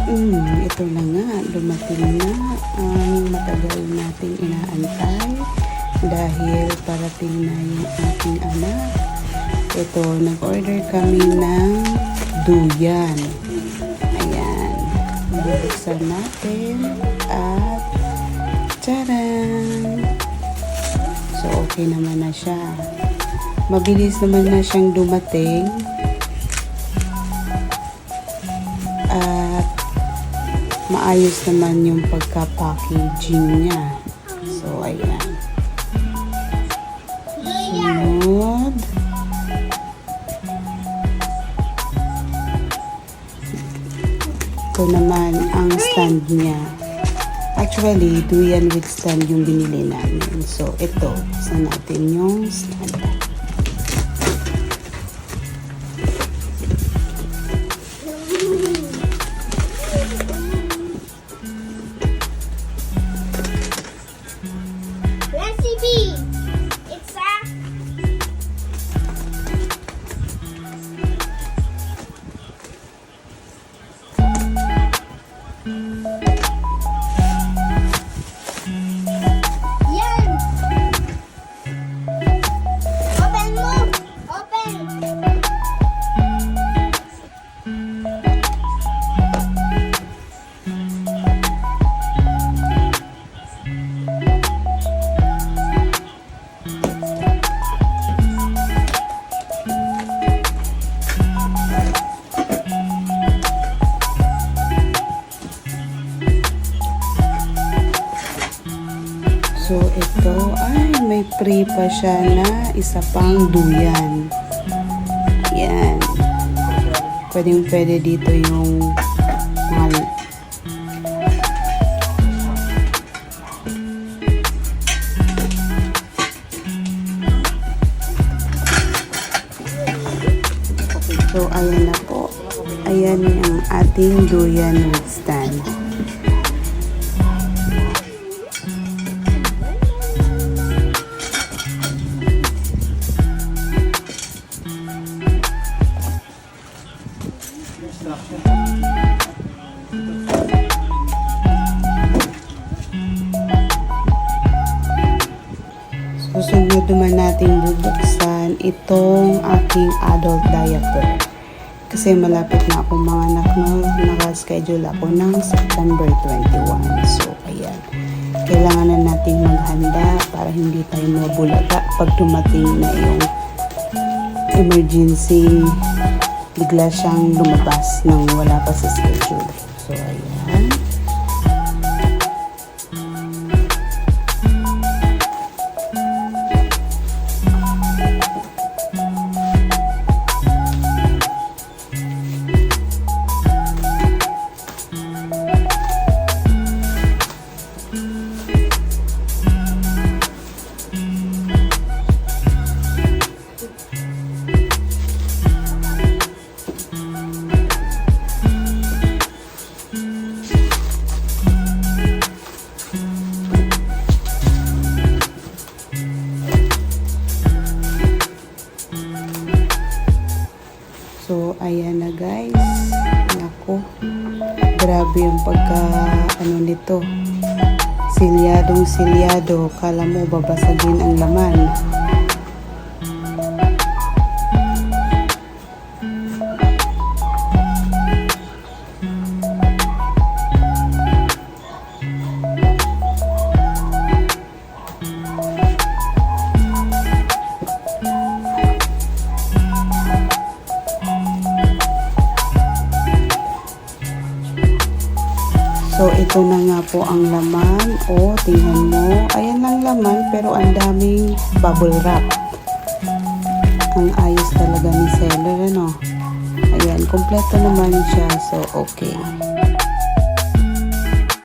Ito na nga, dumating na ang matagal nating inaantay dahil parating na yung aking anak. Ito, nag-order kami ng duyan. Ayan, bubuksan natin at tcharan! So, okay naman na siya. Mabilis naman na siyang dumating. At maayos naman yung pagka-packaging niya. So, ayan. Sunod. Ito naman ang stand niya. Actually, duyan with stand yung binili namin. So, ito. Sa natin yung stand. Recipe. It's a yan. Open mo. Open. So, ito ay may free pa siya na isa pang duyan. Yan. Pwede dito yung mga So, ayan na po. Ayan yung ating duyan with stand. Susunod naman natin bubuksan itong aking adult diaper. Kasi malapit na akong mga anak no, naka-schedule ako ng September 21. So, ayan. Kailangan na natin maghanda para hindi tayo mabulaga pag dumating na yung emergency. Bigla siyang lumabas nang wala pa sa schedule. So, ayan. So, ayan na guys. Naku. Grabe yung nito. Silyadong-silyado. Kala mo babasagin ang laman. So, ito na nga po ang laman. O, tingnan mo. Ayan lang laman, pero ang daming bubble wrap. Ang ayos talaga ni seller, ano? Ayan, kompleto naman siya. So, okay.